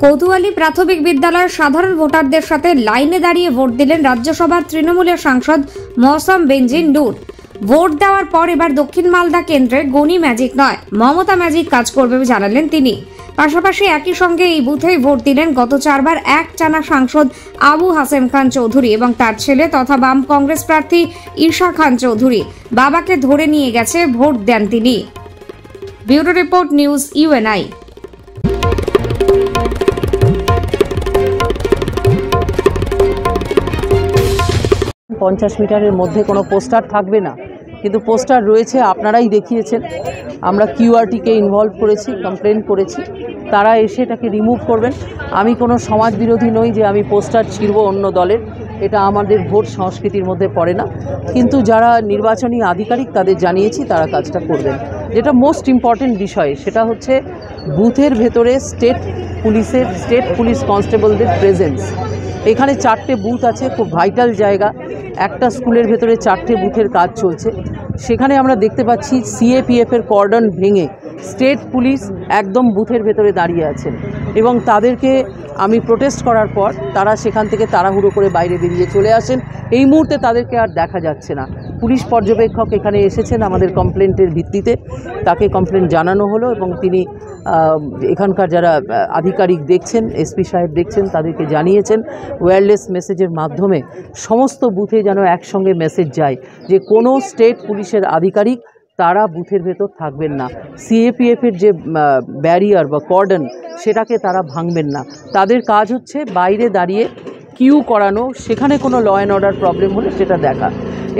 কোতোয়ালি প্রাথমিক বিদ্যালয়ের সাধারণ ভোটারদের সাথে লাইনে দাঁড়িয়ে ভোট দিলেন রাজ্যসভার তৃণমূলের সাংসদ মৌসম বেনজির নূর। ভোট দেওয়ার পর এবার দক্ষিণ মালদা কেন্দ্রে গনি ম্যাজিক নয়, মমতা ম্যাজিক কাজ করবে জানালেন তিনি। পাশাপাশি একই সঙ্গে এই বুথেই ভোট দিলেন গত 4 বার এক টানা সাংসদ আবু হাসেম খান চৌধুরী এবং তার ছেলে তথা বাম কংগ্রেস প্রার্থী ঈশা খান চৌধুরী। বাবাকে ধরে নিয়ে গেছে ভোট দেন তিনি। Bureau report, news UNI. 50 মিটারের মধ্যে কোনো পোস্টার থাকবে না, কিন্তু পোস্টার রয়েছে, আপনারাই দেখিয়েছেন। আমরা কিউআরটিকে ইনভলভ করেছি, কমপ্লেন করেছি, তারা এসে এটাকে রিমুভ করবেন। আমি কোনো সমাজ বিরোধী নই যে আমি পোস্টার ছিঁড়ব অন্য দলের, এটা আমাদের ভোট সংস্কৃতির মধ্যে পড়ে না। কিন্তু যারা নির্বাচনী আধিকারিক তাদের জানিয়েছি তারা কাজটা করবেন। যেটা মোস্ট ইম্পর্টেন্ট বিষয় সেটা হচ্ছে বুথের ভেতরে স্টেট পুলিশ কনস্টেবলদের প্রেজেন্স। এখানে 4টে বুথ আছে, খুব ভাইটাল জায়গা। একটা স্কুলের ভেতরে 4টে বুথের কাজ চলছে। সেখানে আমরা দেখতে পাচ্ছি সিএপিএফের কর্ডন ভেঙে স্টেট পুলিশ একদম বুথের ভেতরে দাঁড়িয়ে আছেন এবং তাদেরকে আমি প্রোটেস্ট করার পর তারা সেখান থেকে তাড়াহুড়ো করে বাইরে বেরিয়ে চলে আসেন। এই মুহূর্তে তাদেরকে আর দেখা যাচ্ছে না। পুলিশ পর্যবেক্ষক এখানে এসেছেন আমাদের কমপ্লেন্টের ভিত্তিতে, তাকে কমপ্লেন্ট জানানো হলো এবং তিনি এখানকার যারা আধিকারিক দেখছেন, এসপি সাহেব দেখছেন, তাদেরকে জানিয়েছেন ওয়্যারলেস মেসেজের মাধ্যমে সমস্ত বুথে যেন একসঙ্গে মেসেজ যায় যে কোনো স্টেট পুলিশের আধিকারিক তারা বুথের ভেতর থাকবেন না। সিএপিএফের যে ব্যারিয়ার বা কর্ডন সেটাকে তারা ভাঙবেন না। তাদের কাজ হচ্ছে বাইরে দাঁড়িয়ে কিউ করানো, সেখানে কোনো ল অ্যান্ড অর্ডার প্রবলেম হলে সেটা দেখা।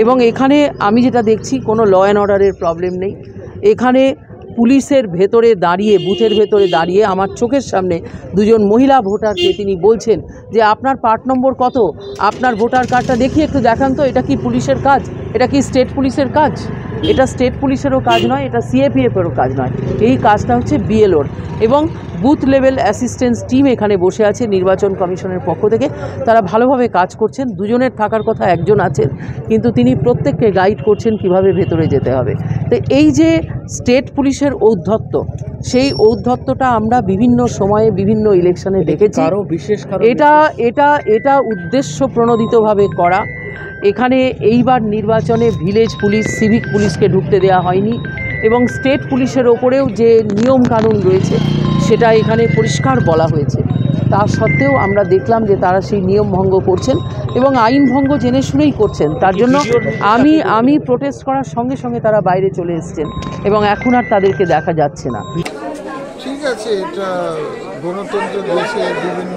এবং এখানে আমি যেটা দেখছি কোনো ল অ্যান্ড অর্ডারের প্রবলেম নেই। এখানে পুলিশের ভেতরে দাঁড়িয়ে, বুথের ভেতরে দাঁড়িয়ে আমার চোখের সামনে দুজন মহিলা ভোটারকে তিনি বলছেন যে আপনার পার্ট নম্বর কত, আপনার ভোটার কার্ডটা দেখিয়ে একটু দেখান তো, এটা কি পুলিশের কাজ? এটা কি স্টেট পুলিশের কাজ? এটা স্টেট পুলিশেরও কাজ নয়, এটা সিএপিএফেরও কাজ নয়। এই কাজটা হচ্ছে বিএলওর। এবং বুথ লেভেল অ্যাসিস্ট্যান্স টিম এখানে বসে আছে নির্বাচন কমিশনের পক্ষ থেকে, তারা ভালোভাবে কাজ করছেন। দুজনের থাকার কথা, একজন আছেন, কিন্তু তিনি প্রত্যেককে গাইড করছেন কিভাবে ভেতরে যেতে হবে। তো এই যে স্টেট পুলিশের ঔদ্ধত্য, সেই ঔদ্ধত্যটা আমরা বিভিন্ন সময়ে বিভিন্ন ইলেকশনে দেখেছি। এটা উদ্দেশ্য প্রণোদিতভাবে করা। এখানে এইবার নির্বাচনে ভিলেজ পুলিশ, সিভিক পুলিশকে ঢুকতে দেওয়া হয়নি এবং স্টেট পুলিশের ওপরেও যে নিয়ম কানুন রয়েছে সেটা এখানে পরিষ্কার বলা হয়েছে। তা সত্ত্বেও আমরা দেখলাম যে তারা সেই নিয়ম ভঙ্গ করছেন এবং আইন ভঙ্গ জেনে শুনেই করছেন। তার জন্য আমি প্রোটেস্ট করার সঙ্গে সঙ্গে তারা বাইরে চলে এসেছেন এবং এখন আর তাদেরকে দেখা যাচ্ছে না। ঠিক আছে, এটা গণতন্ত্র দেশে বিভিন্ন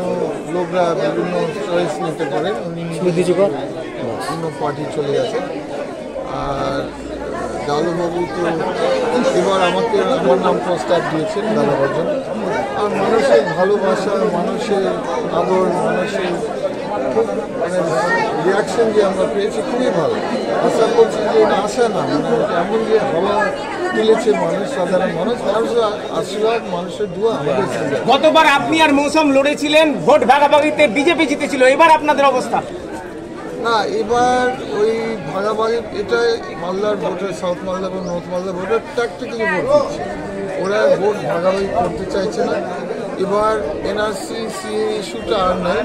লোকরা বিভিন্ন চয়েস নিতে পারে। উনি অন্য পার্টি চলে গেছে। আর দালুবাবু তো এবার আমার নাম প্রস্তাব দিয়েছেন দালাবার জন্য। আর মানুষের ভালোবাসা, মানুষের আদর, মানুষের খুব রিয়াকশন যে আমরা পেয়েছি খুবই ভালো। আশা করছি যে এটা আশা না, এমন যে হাওয়া তুলেছে মানুষ, সাধারণ মানুষের আশীর্বাদ, মানুষের দোয়া আমাদের। গতবার আপনি আর মৌসুম লড়েছিলেন, ভোট ভাগাভাগিতে বিজেপি জিতেছিল, এবার আপনাদের অবস্থা? না, এবার ওই ভাগাভাগি, এটা মালদার ভোটার, সাউথ মালদা এবং north Malda voter tactically vote দিচ্ছে। ওরা ভোট ভাগাভাগি করতে চাইছে না। এবার এনআরসি সিএ ইস্যুটা আর নেই,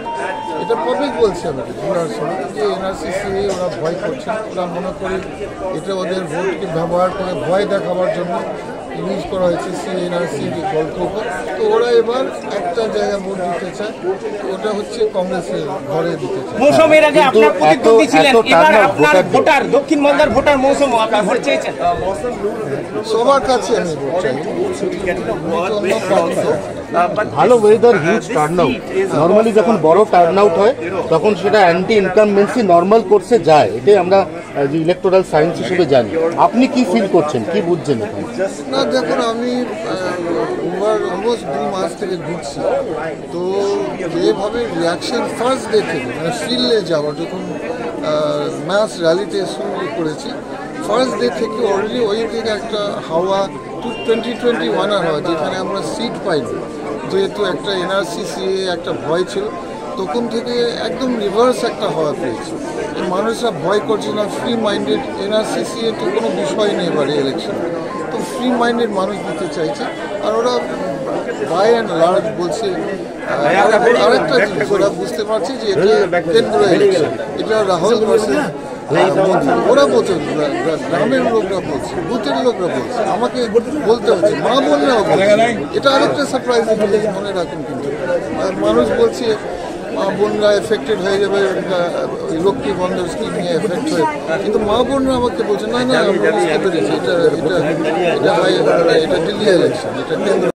এটা পাবলিক বলছে আমাদের ঘোরার সময় যে এনআরসি সিএ ওরা ভয় করছে। ওরা মনে করি এটা ওদের ভোটকে ব্যবহার করে ভয় দেখাবার জন্য ইউজ করা হয়েছে সিএ এনআরসি গল্প উপর। তো ওরা এবার একটা জায়গায় ভোট দিতে চায়, ওটা হচ্ছে কংগ্রেসের ঘরে দিতে চায়। মৌসুম এর আগে আপনার প্রতিদ্বন্দ্বী ছিলেন, এবার আপনার ভোটার, দক্ষিণ মালদার ভোটার মৌসুম আপনি ভোট চেয়েছেন? সবার কাছে আমি ভোট চাই। ভালো ওয়েদার, হিউজ টার্নআউট। নর্মালি যখন বড় টার্নআউট হয় তখন সেটা অ্যান্টি ইনকামবেন্সি নর্মাল কোর্সে যায়, এটাই আমরা যে ইলেকটোরাল সায়েন্স হিসেবে জানি। আপনি কি ফিল করছেন, কি বুঝছেন এখানে? না দেখুন, আমি অলমোস্ট 2 মাস থেকে ঘুরছি, তো যেভাবে রিয়াকশন ফার্স্ট ডে থেকে মানে ফিল্ডে যাওয়া, যখন ম্যাস র্যালিতে শুরু করেছি, ফার্স্ট ডে থেকে অলরেডি ওই থেকে একটা হাওয়া 2021 হাওয়া, যেখানে আমরা সিট পাইনি, যেহেতু একটা এনআরসিসিএ একটা ভয় ছিল, তখন থেকে একদম রিভার্স একটা হাওয়া পেয়েছি। মানুষরা ভয় করছে না, ফ্রি মাইন্ডেড। এনআরসিসিএ তো কোনো বিষয় নেই এবারে ইলেকশন, তো ফ্রি মাইন্ডেড মানুষ দিতে চাইছে। আর ওরা বাই অ্যান্ড লার্জ বলছে আরেকটা জিনিস ওরা বুঝতে পারছে যে এটা কেন্দ্র ইলেকশন, এটা রাহুল ভার্সেস ওরা বলছে, গ্রামের লোকরা বলছে, বুথের লোকরা বলছে, আমাকে বলতে হচ্ছে, মা বোনরাও বলছে। এটা আরেকটা সারপ্রাইজ মনে রাখুন। কিন্তু মানুষ বলছে মা বোনরা এফেক্টেড হয়ে যাবে লক্ষ্মী বন্ধন স্কিম নিয়ে এফেক্ট হয়ে, কিন্তু মা বোনরা আমাকে বলছে না না আমরা বুঝতে পেরেছি এটা দিল্লি ইলেকশন, এটা কেন্দ্র